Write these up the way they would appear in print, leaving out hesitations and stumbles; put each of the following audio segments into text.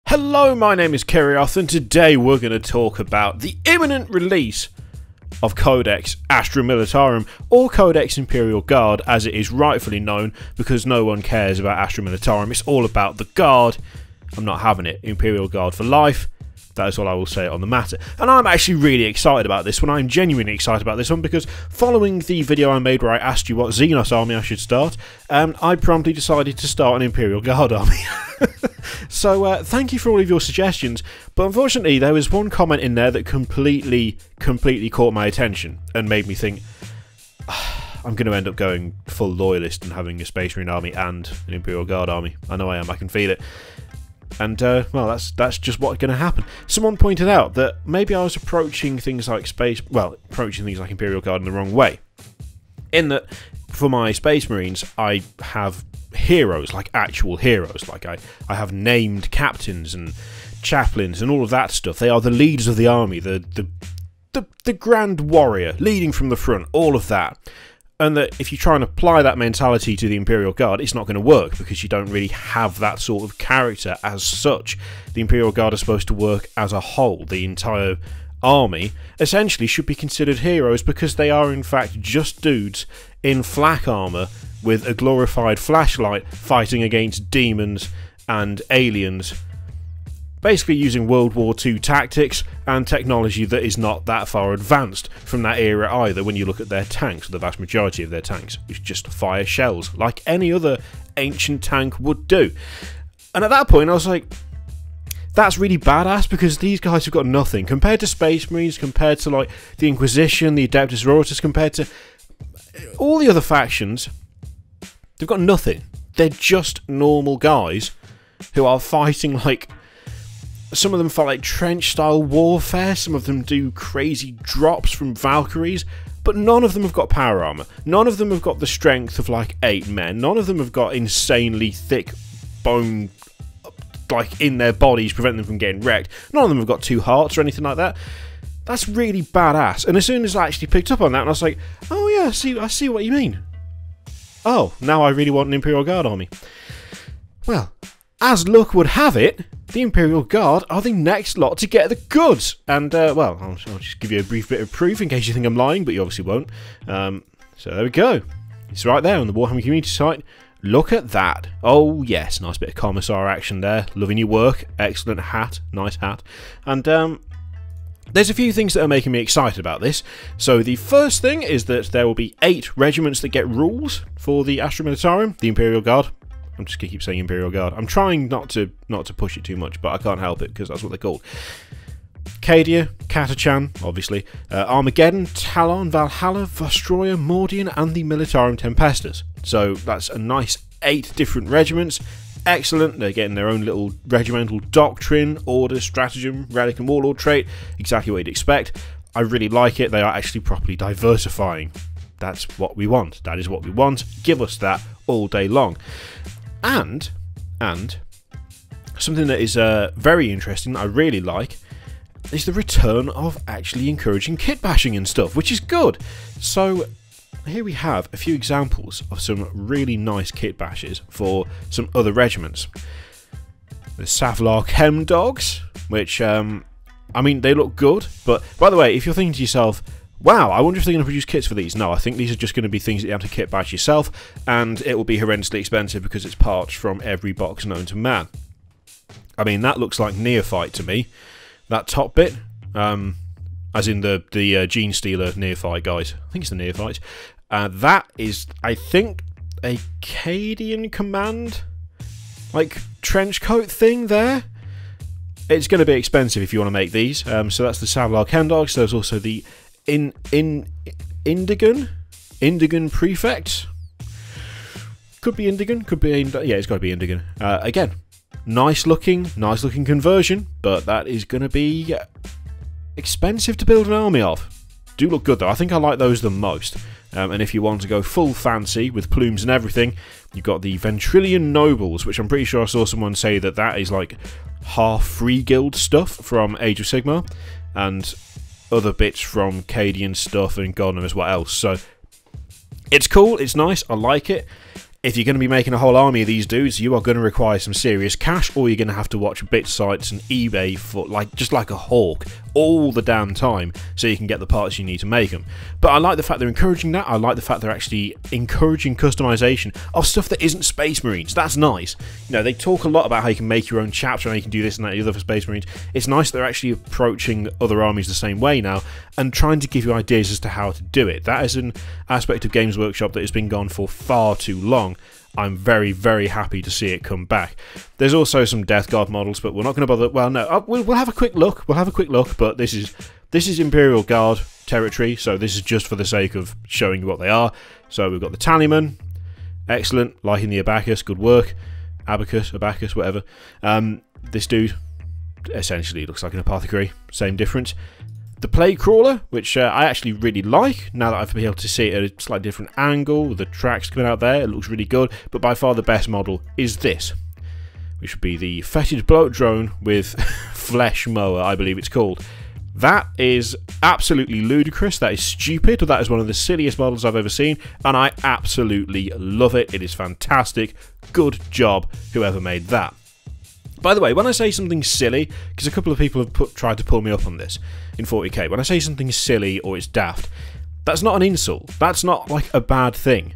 Hello, my name is Kyrioth, and today we're going to talk about the imminent release of Codex Astra Militarum, or Codex Imperial Guard as it is rightfully known, because no one cares about Astra Militarum. It's all about the Guard. I'm not having it. Imperial Guard for life. That is all I will say on the matter. And I'm actually really excited about this one. I'm genuinely excited about this one because following the video I made where I asked you what Xenos army I should start, I promptly decided to start an Imperial Guard army. So thank you for all of your suggestions, but unfortunately there was one comment in there that completely caught my attention and made me think, I'm going to end up going full loyalist and having a Space Marine army and an Imperial Guard army. I know I am, I can feel it. And, well, that's just what's going to happen. Someone pointed out that maybe I was approaching things like Imperial Guard in the wrong way. In that, for my Space Marines, I have heroes, like actual heroes. Like, I have named captains and chaplains and all of that stuff. They are the leaders of the army, the grand warrior, leading from the front, all of that. And that if you try and apply that mentality to the Imperial Guard, it's not going to work because you don't really have that sort of character as such. The Imperial Guard are supposed to work as a whole. The entire army essentially should be considered heroes because they are in fact just dudes in flak armour with a glorified flashlight fighting against demons and aliens, basically using World War II tactics and technology that is not that far advanced from that era either when you look at their tanks, the vast majority of their tanks, which just fire shells like any other ancient tank would do. And at that point I was like, that's really badass because these guys have got nothing compared to Space Marines, compared to like the Inquisition, the Adeptus Sororitas, compared to all the other factions. They've got nothing. They're just normal guys who are fighting like... Some of them fight like trench-style warfare, some of them do crazy drops from Valkyries, but none of them have got power armour. None of them have got the strength of like 8 men. None of them have got insanely thick bone like in their bodies, preventing them from getting wrecked. None of them have got 2 hearts or anything like that. That's really badass. And as soon as I actually picked up on that, and I was like, oh yeah, I see what you mean. Oh, now I really want an Imperial Guard army. Well, as luck would have it, the Imperial Guard are the next lot to get the goods. And, well, I'll just give you a brief bit of proof in case you think I'm lying, but you obviously won't. So there we go. It's right there on the Warhammer community site. Look at that. Oh, yes, nice bit of Commissar action there. Loving your work. Excellent hat. Nice hat. And, there's a few things that are making me excited about this. So the first thing is that there will be 8 regiments that get rules for the Astra Militarum, the Imperial Guard. I'm just going to keep saying Imperial Guard. I'm trying not to push it too much, but I can't help it because that's what they're called. Cadia, Catachan, obviously, Armageddon, Tallarn, Valhalla, Vostroya, Mordian, and the Militarum Tempestus. So that's a nice 8 different regiments. Excellent. They're getting their own little regimental doctrine, order, stratagem, relic, and warlord trait. Exactly what you'd expect. I really like it. They are actually properly diversifying. That's what we want. That is what we want. Give us that all day long. And something that is very interesting that I really like is the return of actually encouraging kitbashing and stuff, which is good. So here we have a few examples of some really nice kitbashes for some other regiments. The Savlar Chem Dogs, which I mean they look good, but by the way, if you're thinking to yourself, wow, I wonder if they're going to produce kits for these. No, I think these are just going to be things that you have to kit bash yourself, and it will be horrendously expensive because it's parts from every box known to man. I mean, that looks like Neophyte to me. That top bit, as in the Gene Stealer Neophyte guys. I think it's the Neophyte. That is, I think, a Cadian command, like, trench coat thing there. It's going to be expensive if you want to make these. So that's the Savlar Chem Dogs. There's also the Indigan Prefect. Could be Indigan, could be yeah, it's got to be Indigan. Again, nice looking conversion, but that is going to be expensive to build an army of. Do look good though. I think I like those the most. And if you want to go full fancy with plumes and everything, you've got the Ventrilian Nobles, which I'm pretty sure I saw someone say that is like half Free Guild stuff from Age of Sigmar, and other bits from Cadian stuff and God knows what else. So it's cool, it's nice, I like it. If you're going to be making a whole army of these dudes, you are going to require some serious cash, or you're going to have to watch bit sites and eBay for just like a hawk all the damn time so you can get the parts you need to make them. But I like the fact they're encouraging that. I like the fact they're actually encouraging customization of stuff that isn't Space Marines. That's nice. You know, they talk a lot about how you can make your own chapter and how you can do this and that and the other for Space Marines. It's nice they're actually approaching other armies the same way now and trying to give you ideas as to how to do it. That is an aspect of Games Workshop that has been gone for far too long. I'm very, very happy to see it come back. There's also some Death Guard models, but we're not going to bother. Well, no, we'll have a quick look. We'll have a quick look, but this is Imperial Guard territory, so this is just for the sake of showing you what they are. So we've got the Tallarn, excellent, liking the Abacus, good work. Abacus, whatever. This dude essentially looks like an apothecary, same difference. The Plague Crawler, which I actually really like, now that I've been able to see it at a slightly different angle, with the tracks coming out there, it looks really good, but by far the best model is this, which would be the Fetid Bloat Drone with Flesh Mower, I believe it's called. That is absolutely ludicrous, that is stupid, that is one of the silliest models I've ever seen, and I absolutely love it. It is fantastic, good job whoever made that. By the way, when I say something silly, because a couple of people have tried to pull me up on this in 40k, when I say something silly or it's daft, that's not an insult. That's not like a bad thing.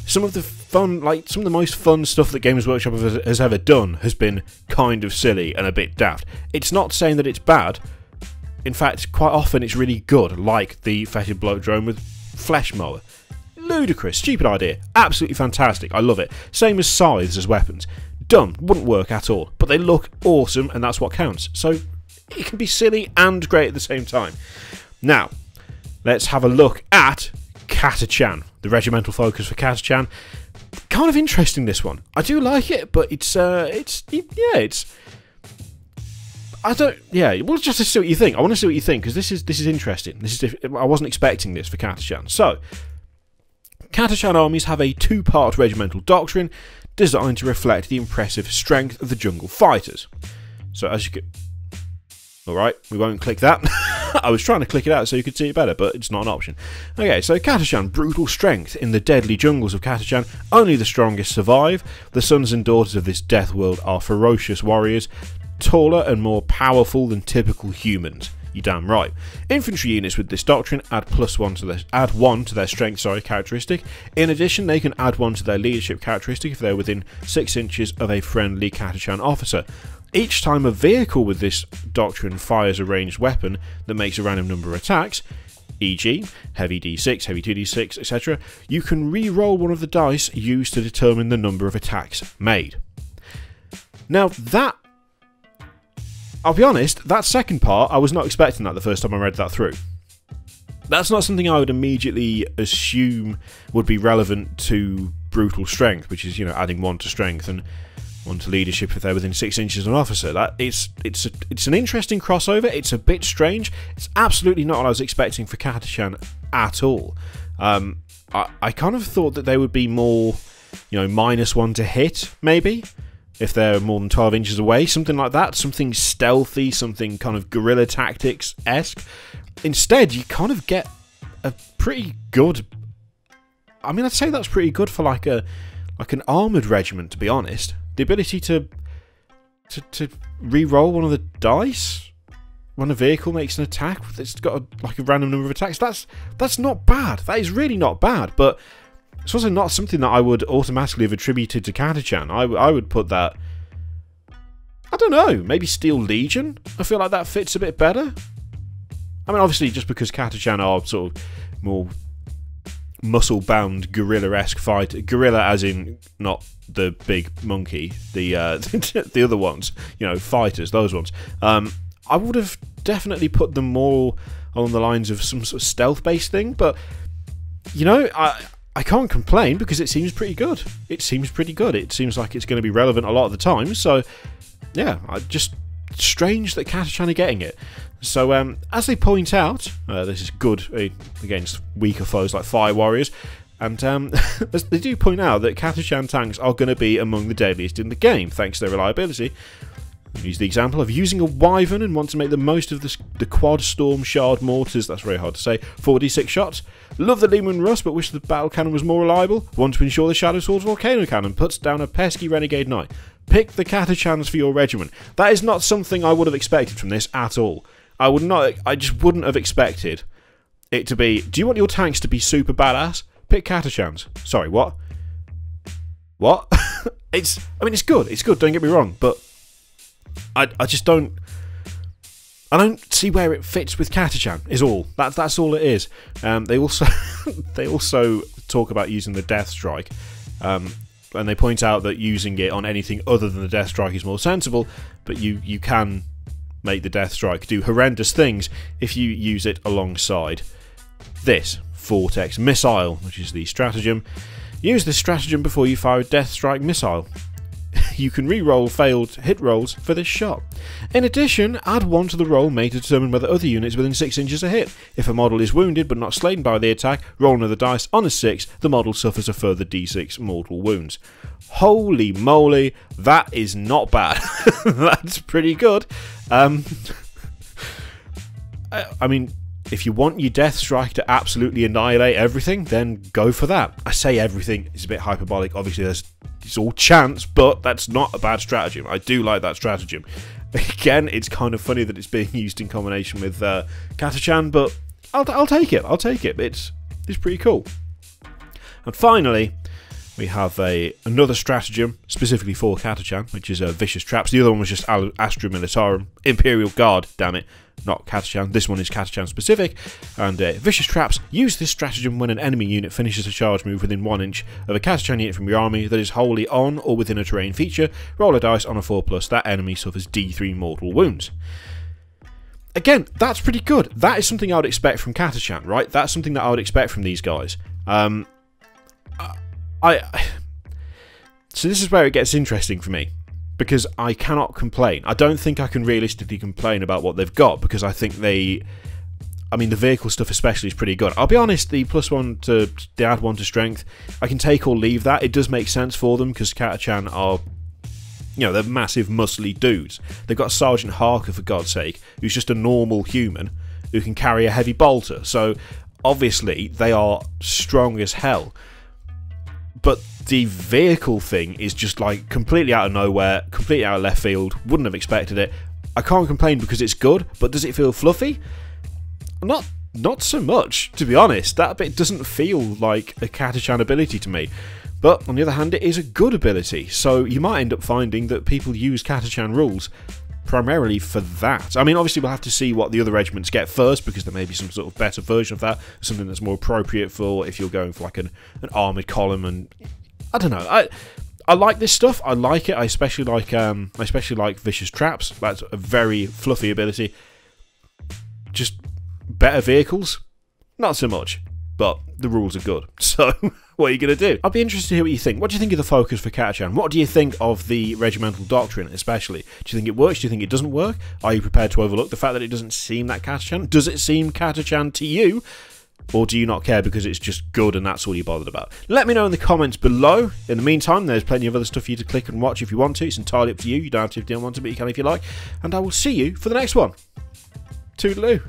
Some of the fun, some of the most fun stuff that Games Workshop has ever done has been kind of silly and a bit daft. It's not saying that it's bad. In fact, quite often it's really good, like the Fetid Bloat Drone with Flesh Mower. Ludicrous, stupid idea, absolutely fantastic, I love it. Same as scythes as weapons. Dumb, wouldn't work at all, but they look awesome and that's what counts. So it can be silly and great at the same time. Now, let's have a look at Catachan, the regimental focus for Catachan. Kind of interesting, this one. I do like it, but we'll just see what you think. I want to see what you think, because this is interesting. I wasn't expecting this for Catachan. So, Catachan armies have a two-part regimental doctrine designed to reflect the impressive strength of the jungle fighters. So as you can... Alright, we won't click that. I was trying to click it out so you could see it better, but it's not an option. Okay, so Catachan, brutal strength. In the deadly jungles of Catachan, only the strongest survive. The sons and daughters of this death world are ferocious warriors, taller and more powerful than typical humans. You damn right. Infantry units with this doctrine add one to their strength characteristic. In addition, they can add one to their leadership characteristic if they're within 6 inches of a friendly Catachan officer. Each time a vehicle with this doctrine fires a ranged weapon that makes a random number of attacks, e.g. heavy d6, heavy 2d6, etc., you can re-roll one of the dice used to determine the number of attacks made. Now that, I'll be honest, that second part, I was not expecting that the first time I read that through. That's not something I would immediately assume would be relevant to brutal strength, which is, you know, adding 1 to strength and 1 to leadership if they're within 6 inches of an officer. It's an interesting crossover. It's a bit strange. It's absolutely not what I was expecting for Catachan at all. I kind of thought that they would be more, you know, -1 to hit, maybe, if they're more than 12 inches away, something like that, something stealthy, something kind of guerrilla tactics-esque. Instead, you kind of get a pretty good... I mean, I'd say that's pretty good for like an armoured regiment, to be honest. The ability to re-roll one of the dice when a vehicle makes an attack, it's got a random number of attacks. That's not bad. That is really not bad, but it's also not something that I would automatically have attributed to Catachan. I would put that, I don't know, maybe Steel Legion? I feel like that fits a bit better. I mean, obviously, just because Catachan are sort of more muscle-bound, guerrilla-esque fight. Guerrilla as in not the big monkey, the the other ones, you know, fighters, those ones. I would have definitely put them more along the lines of some sort of stealth-based thing, but, you know, I can't complain because it seems pretty good. It seems pretty good. It seems like it's going to be relevant a lot of the time, so, yeah, just strange that Catachan are getting it. So, as they point out, this is good against weaker foes like Fire Warriors, and they do point out that Catachan tanks are going to be among the deadliest in the game, thanks to their reliability. Use the example of using a Wyvern and want to make the most of the quad storm shard mortars. That's very hard to say. 4d6 shots. Love the Lehman Rust, but wish the battle cannon was more reliable. Want to ensure the Shadow Sword's volcano cannon puts down a pesky renegade knight. Pick the Catachans for your regiment. That is not something I would have expected from this at all. I just wouldn't have expected it to be, do you want your tanks to be super badass? Pick Catachans. Sorry, what? What? It's good. It's good, don't get me wrong, but I just don't, I don't see where it fits with Catachan, is all. That's all it is. They also talk about using the Death Strike, and they point out that using it on anything other than the Death Strike is more sensible, but you can make the Death Strike do horrendous things if you use it alongside this Vortex Missile, which is the stratagem. Use this stratagem before you fire a Death Strike missile. You can re-roll failed hit rolls for this shot. In addition, add 1 to the roll made to determine whether other units within 6 inches are hit. If a model is wounded but not slain by the attack, roll another dice. On a 6, the model suffers a further d6 mortal wounds. Holy moly, that is not bad. That's pretty good. I mean, if you want your Death Strike to absolutely annihilate everything, then go for that. I say everything, it's a bit hyperbolic. Obviously, it's all chance, but that's not a bad stratagem. I do like that stratagem. Again, it's kind of funny that it's being used in combination with Catachan, but I'll take it. I'll take it. It's pretty cool. And finally, we have another stratagem specifically for Catachan, which is Vicious Traps. The other one was just Astra Militarum, Imperial Guard, damn it, not Catachan. This one is Catachan specific. And Vicious Traps. Use this stratagem when an enemy unit finishes a charge move within 1 inch of a Catachan unit from your army that is wholly on or within a terrain feature. Roll a dice on a 4+. That enemy suffers D3 mortal wounds. Again, that's pretty good. That is something I would expect from Catachan, right? That's something that I would expect from these guys. So this is where it gets interesting for me, because I cannot complain. I don't think I can realistically complain about what they've got, because I think the vehicle stuff especially is pretty good. I'll be honest, the add 1 to strength, I can take or leave that. It does make sense for them, because Catachan are, they're massive muscly dudes. They've got Sergeant Harker, for God's sake, who's just a normal human who can carry a heavy bolter. So obviously they are strong as hell. But the vehicle thing is just like completely out of nowhere, completely out of left field, wouldn't have expected it. I can't complain because it's good, but does it feel fluffy? Not so much, to be honest. That bit doesn't feel like a Catachan ability to me. But on the other hand, it is a good ability, so you might end up finding that people use Catachan rules primarily for that. I mean, obviously we'll have to see what the other regiments get first, because there may be some sort of better version of that, something that's more appropriate for if you're going for like an armoured column, and I don't know. I like this stuff. I like it. I especially like Vicious Traps. That's a very fluffy ability. Just better vehicles, not so much. But the rules are good, so what are you going to do? I'll be interested to hear what you think. What do you think of the focus for Catachan? What do you think of the regimental doctrine, especially? Do you think it works? Do you think it doesn't work? Are you prepared to overlook the fact that it doesn't seem that Catachan? Does it seem Catachan to you? Or do you not care because it's just good and that's all you're bothered about? Let me know in the comments below. In the meantime, there's plenty of other stuff for you to click and watch if you want to. It's entirely up to you. You don't have to if you don't want to, but you can if you like. And I will see you for the next one. Toodaloo.